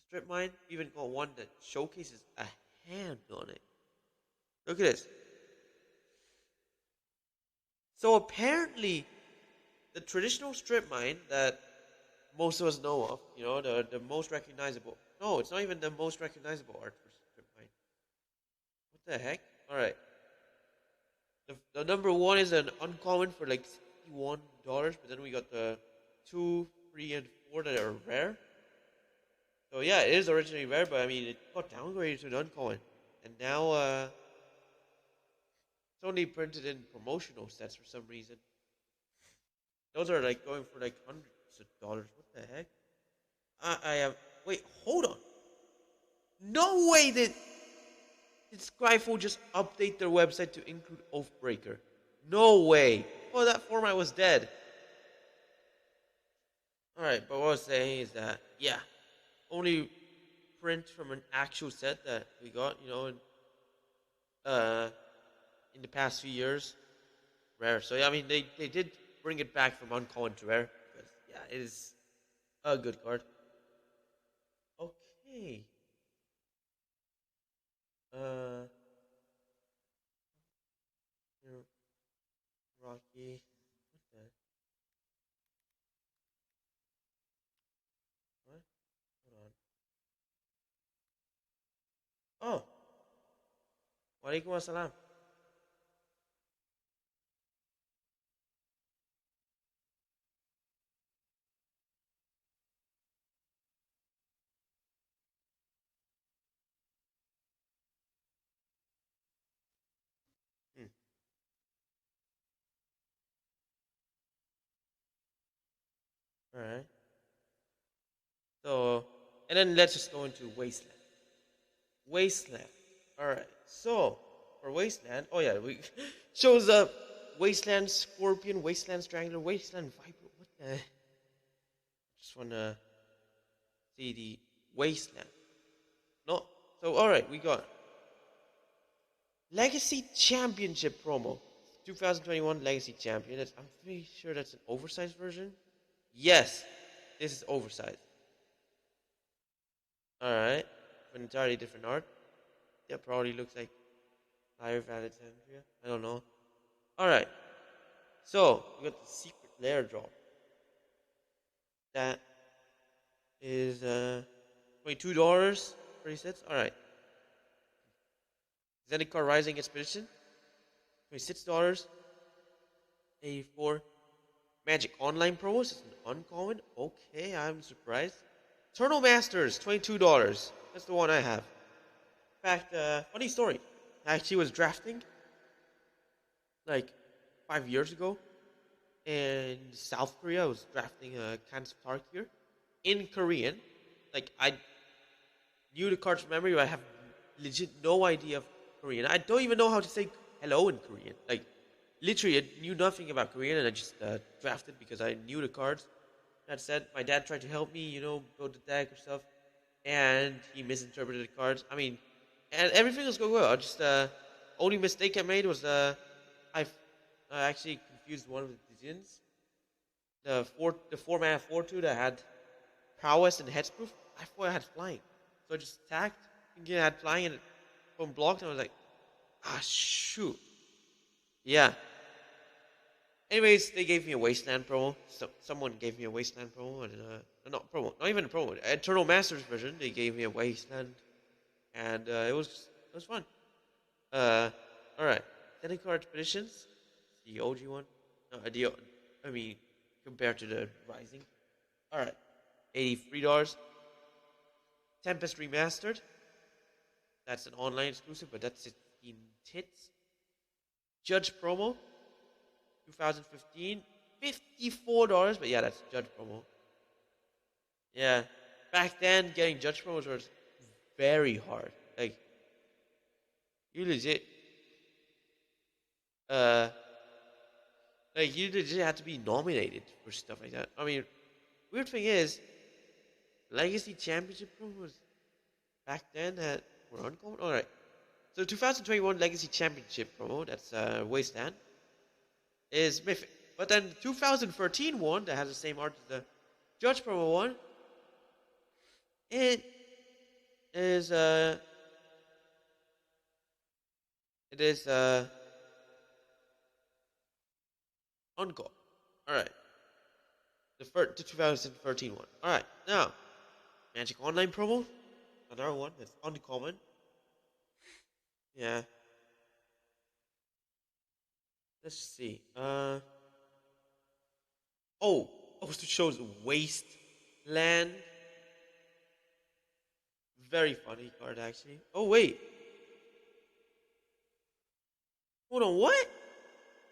strip mine. We even got one that showcases a hand on it. Look at this. So apparently, the traditional strip mine that most of us know of, the most recognizable. No, it's not even the most recognizable art for strip mine. What the heck? All right. The number one is an uncommon for like $61, but then we got the two, three, and four that are rare. So yeah, it is originally rare, but I mean it got downgraded to an uncommon, and now it's only printed in promotional sets for some reason. Those are like going for like hundreds of dollars. What the heck? I have. Wait, hold on. No way did Skyfall just update their website to include Oathbreaker. No way. Oh, that format was dead. Alright, but what I was saying is that, yeah, only print from an actual set that we got, uh, in the past few years. Rare. So, yeah, I mean, they did bring it back from uncommon to rare. Because, yeah, it is a good card. Okay. Uh, you know, Rocky. What the? What? Hold on. Oh, walaikum assalam. Hmm. Alright. So, and then let's just go into Wasteland. Wasteland. Alright. So, for Wasteland, oh yeah, we shows up Wasteland Scorpion, Wasteland Strangler, Wasteland Viper. What the? Just wanna see the Wasteland. No. So, alright, we got Legacy Championship promo. 2021 Legacy Champion. I'm pretty sure that's an oversized version. Yes, this is oversized. Alright. An entirely different art. Yeah, probably looks like Higher Alexandria. I don't know. Alright. So, we got the secret lair drop. That is $22 for these sets. Alright. Zendikar Rising Expedition. $26. 84. Magic Online Promos is an uncommon. Okay, I'm surprised. Eternal Masters, $22. That's the one I have. In fact, funny story. I actually was drafting like 5 years ago in South Korea. I was drafting a Kanstar here in Korean. Like, I knew the cards from memory, but I have legit no idea of Korean. I don't even know how to say hello in Korean. Like, literally, I knew nothing about Korean, and I just drafted because I knew the cards. That said, my dad tried to help me, build the deck or stuff, and he misinterpreted the cards. I mean, and everything was going well. Just only mistake I made was I actually confused one of the decisions. The four mana 4/2 that had prowess and hexproof. I thought I had flying, so I just attacked. Thinking I had flying and it blocked, and I was like, shoot, yeah. Anyways, they gave me a Wasteland promo. Someone gave me a Wasteland promo, and not promo, not even a promo. Eternal Masters version. They gave me a Wasteland, and it was fun. Uh, all right. Technical Expeditions, the OG one. No, I mean, compared to the Rising. All right, $83. Tempest Remastered. That's an online exclusive, but that's 16 tits. Judge promo, 2015, $54. But yeah, that's Judge promo. Yeah, back then getting Judge promos was very hard. Like, you legit Uh, like you just have to be nominated for stuff like that. I mean, weird thing is, Legacy Championship promos back then that were uncommon. All right, so 2021 Legacy Championship promo, that's Wasteland, is mythic. But then the 2013 one that has the same art as the Judge promo one, it is it is uncommon. All right, the 2013 one. All right, now Magic Online promo, another one that's uncommon. Yeah, let's see. Oh, also shows Wasteland. Very funny card, actually. Oh, wait. Hold on, what?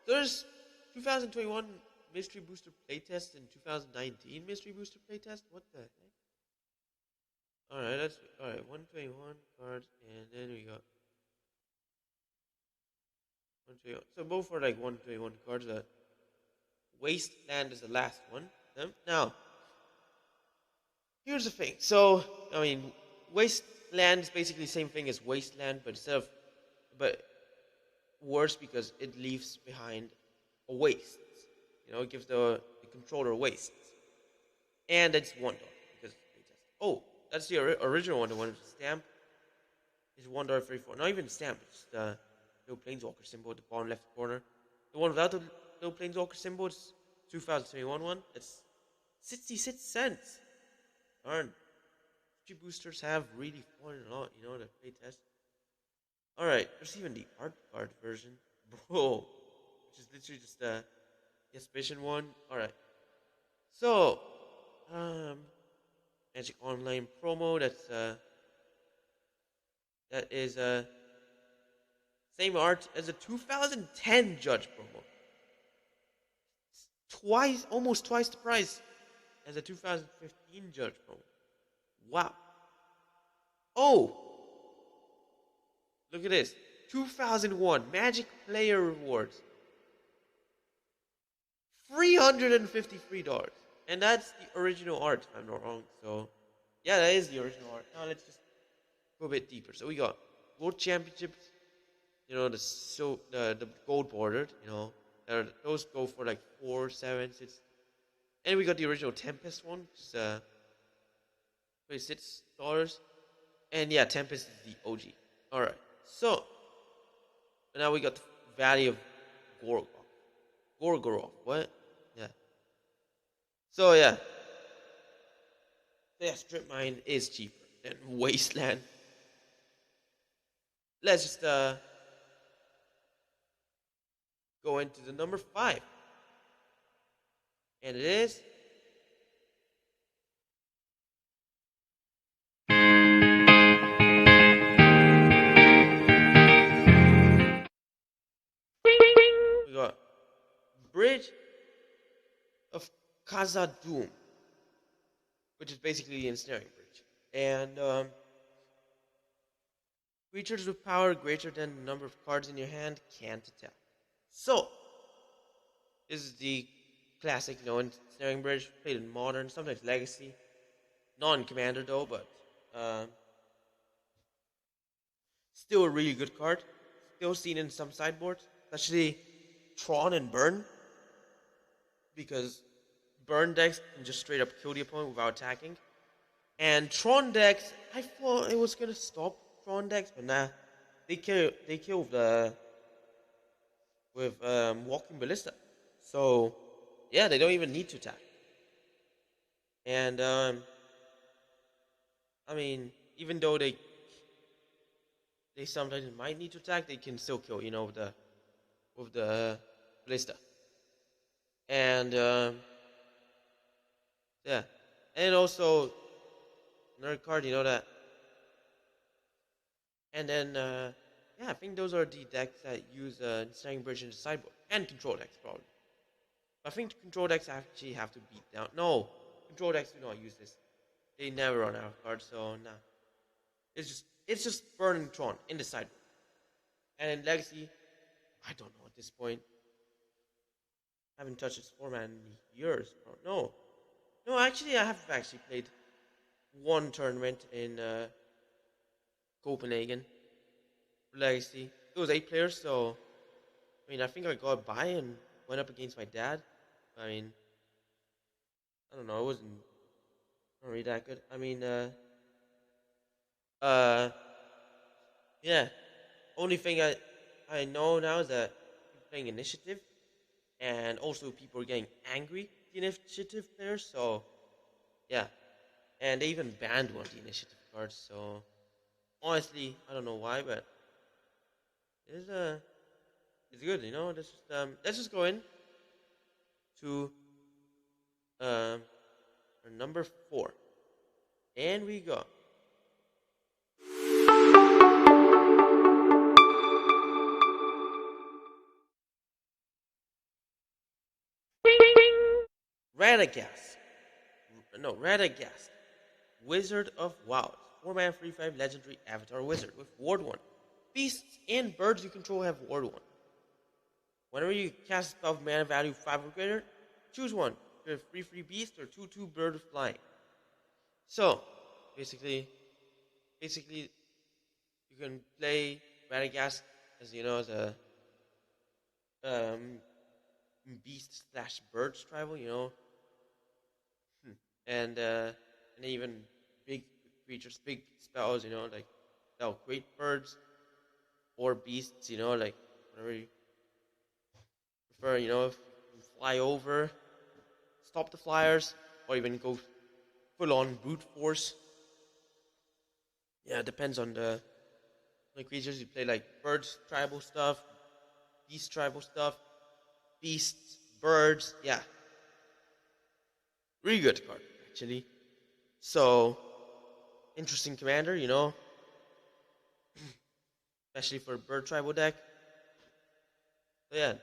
There's 2021 Mystery Booster playtest and 2019 Mystery Booster playtest? What the heck? Alright, that's... Alright, 121 cards, and then we got... 121. So both are like 121 cards. Wasteland is the last one. Now, here's the thing. So, I mean, Wasteland is basically the same thing as Wasteland, but instead of... But worse because it leaves behind a waste. You know, it gives the controller waste. And that's $1 because oh, that's the original one, the one with the stamp. Is $1.34. Not even the stamp, it's the little Planeswalker symbol at the bottom left corner. The one without the little Planeswalker symbol is 2021 one. It's 66 cents. Darn. Boosters have really fallen a lot, you know, the playtest. Alright, there's even the art card version. Bro. Which is literally just the exhibition one. Alright. So, Magic Online promo, that is same art as the 2010 Judge promo. Almost twice the price as the 2015 Judge promo. Wow. Oh, look at this. 2001 Magic Player Rewards. $353. And that's the original art, if I'm not wrong. So, yeah, that is the original art. Now let's just go a bit deeper. So we got World Championships, you know, the gold bordered, you know. Those go for like 4, 7, 6. And we got the original Tempest one, which is $26. And yeah, Tempest is the OG. Alright. So now we got the Valley of Gorgoroth. What? Yeah. So yeah. Yeah, Strip Mine is cheaper than Wasteland. Let's just go into the number 5. And it is we got Bridge of Khazad-dûm, which is basically the ensnaring bridge. And creatures with power greater than the number of cards in your hand can't attack. So, this is the classic, you know, ensnaring bridge, played in modern, sometimes legacy. Non-commander though, but still a really good card. Still seen in some sideboards, especially Tron and Burn, because Burn decks can just straight up kill the opponent without attacking. And Tron decks, I thought it was gonna stop Tron decks, but nah, they kill with Walking Ballista. So yeah, they don't even need to attack. And I mean, even though they sometimes might need to attack, they can still kill, you know, with the Ballista. And yeah, and also another card, you know that. And then yeah, I think those are the decks that use Ensnaring Bridge in the sideboard, and control decks probably. But I think control decks actually have to beat down. No, control decks do not use this. They never run out of cards, so nah. It's just burning Tron in the sideboard. And in Legacy, I don't know what at this point. I haven't touched this format in years. Bro. No, no, actually, I have actually played one tournament in Copenhagen Legacy. It was 8 players, so I mean, I think I got by and went up against my dad. I mean, I don't know, it wasn't not really that good. I mean, uh, yeah. Only thing I know now is that people playing initiative, and also people are getting angry at the initiative players. So yeah, and they even banned one of the initiative cards. So honestly, I don't know why, but it's it's good. Let's just go in to um our number 4, and we go. Radagast. No, Radagast. Wizard of Wild. 4-mana 3/5 legendary avatar wizard with Ward 1. Beasts and birds you control have Ward 1. Whenever you cast a spell of mana value 5 or greater, choose one. You have 3/3 beast or 2/2 bird with flying. So, basically, basically, you can play Radagast as as a um, beast slash birds tribal, and even big creatures, big spells, like that'll create birds or beasts, like whatever you prefer, if you fly over, stop the flyers, or even go full on brute force. Yeah, it depends on the creatures you play, like birds, tribal stuff, beast, tribal stuff, beasts, birds. Yeah, really good card actually. So interesting commander, especially for a bird tribal deck. So yeah,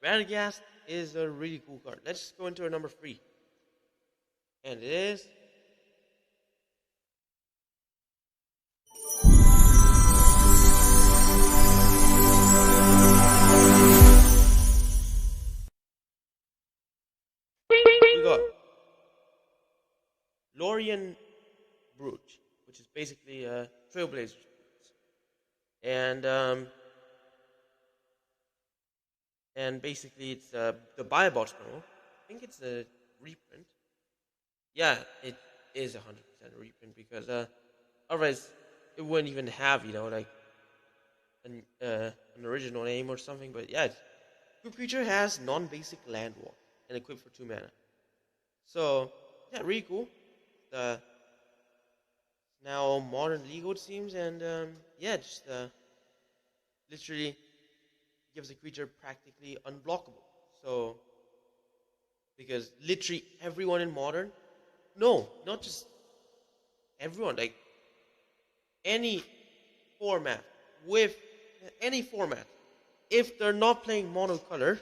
Radagast is a really cool card. Let's go into our number 3, and it is we got Lorien Brooch, which is basically a Trailblazer, and basically it's the Biobots model. I think it's a reprint. Yeah, it is 100% reprint because otherwise it wouldn't even have like an original name or something. But yeah, good creature has non-basic land walk and equipped for 2 mana. So yeah, really cool. Uh, now modern legal it seems, and yeah, just literally gives the creature practically unblockable. So because literally everyone in modern, no, not just everyone, like any format with any format, if they're not playing monocolor,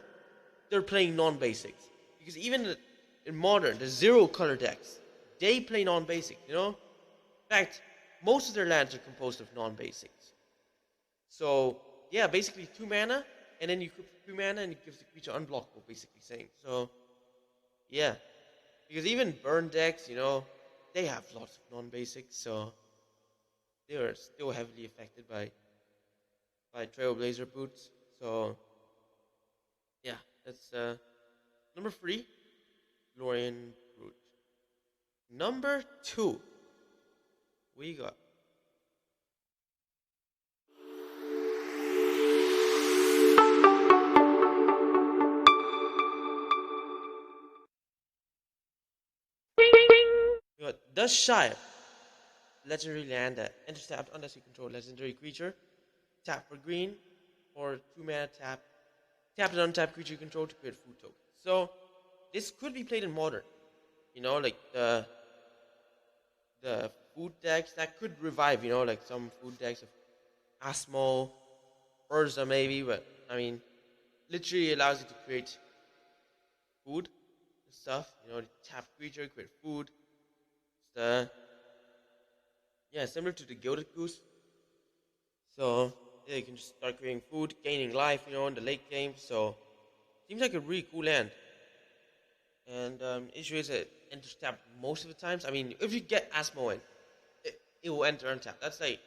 they're playing non-basics. Because even in modern, the zero color decks, they play non-basic. In fact, most of their lands are composed of non-basics. So yeah, basically 2 mana, and then you equip 2 mana, and it gives the creature unblockable. Basically saying so. Yeah, because even burn decks, they have lots of non-basics, so they are still heavily affected by Trailblazer boots. So yeah, that's number 3, Lorien Brute. Number 2, we got the Shire. Legendary land that enters tapped unless you control a legendary creature. Tap for green, or 2 mana tap. Tap an untapped creature you control to create a food token. So this could be played in modern. Like the food decks that could revive. Like some food decks of Asmo, Urza maybe, but I mean, literally allows you to create food and stuff. Tap creature, create food. It's yeah, similar to the Gilded Goose. So yeah, you can just start creating food, gaining life, in the late game. So seems like a really cool land. And issue is it enters tap most of the times. I mean, if you get Asmo in, it will enter on tap. That's like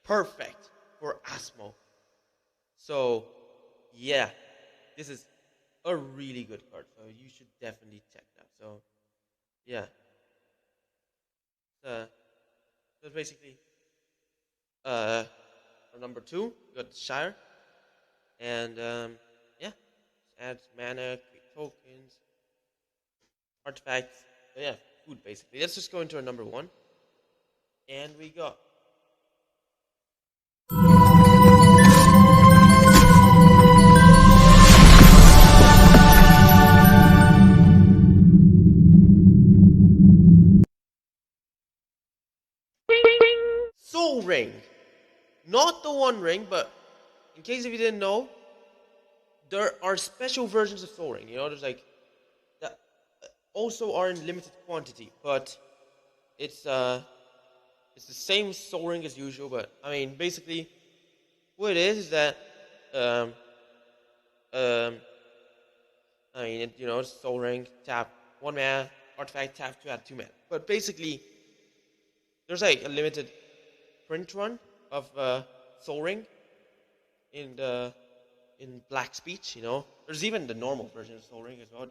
perfect for Asmo. So yeah, this is a really good card. So you should definitely check that. So yeah, uh, so basically uh, number two, we got Shire, and yeah, adds mana, create tokens, artifacts. So yeah, food basically. Let's just go into our number one, and we got Soul Ring. Not the One Ring, but in case if you didn't know, there are special versions of Soul Ring. There's like that also are in limited quantity, but it's uh it's the same Soul Ring as usual. But I mean, basically, what it is that um um I mean, Soul Ring tap one mana, artifact tap to add two mana. But basically, there's like a limited print run of Soul Ring in the in Black Speech. There's even the normal version of Soul Ring as well.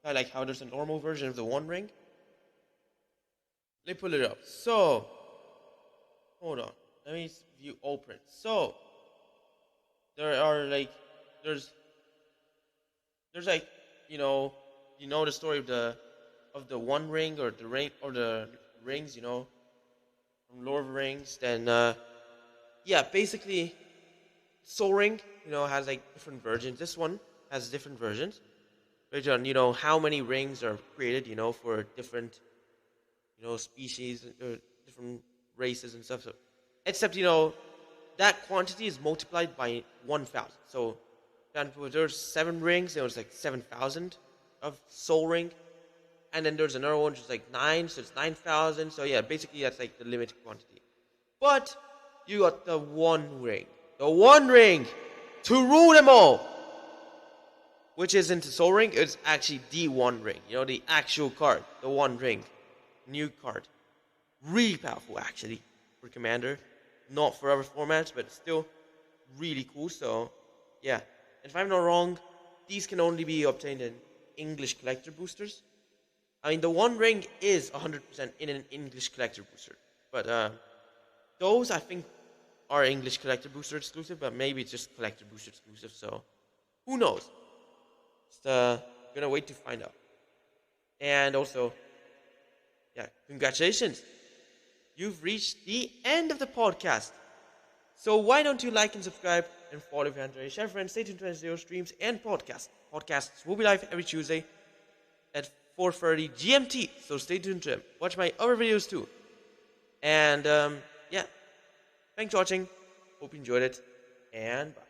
I like how there's a normal version of the One Ring. Let me pull it up. So, hold on. Let me view all prints. So, there are like, there's like, the story of the One Ring or the ring or the rings, from Lord of the Rings. Then, yeah, basically, Soul Ring, has like different versions. This one has different versions based on how many rings are created, for different species or different races and stuff. So, except that quantity is multiplied by 1,000. So, if there's 7 rings, there was like 7,000 of Soul Ring, and then there's another one which is like 9, so it's 9,000. So yeah, basically that's like the limited quantity. But you got the One Ring to rule them all, which isn't the Soul Ring. It's actually the One Ring. The actual card, the One Ring, new card, really powerful actually for Commander. Not for other formats, but still really cool. So yeah, and if I'm not wrong, these can only be obtained in English collector boosters. I mean, the One Ring is 100% in an English collector booster, but those I think are English collector booster exclusive, but maybe it's just collector booster exclusive. So who knows? Just gonna wait to find out. And also, yeah, congratulations! You've reached the end of the podcast. So why don't you like and subscribe and follow if you're enjoying. Share friends, stay tuned to Zero streams and podcasts. Podcasts will be live every Tuesday at 4:30 GMT. So stay tuned to them. Watch my other videos too. And yeah, thanks for watching. Hope you enjoyed it. And bye.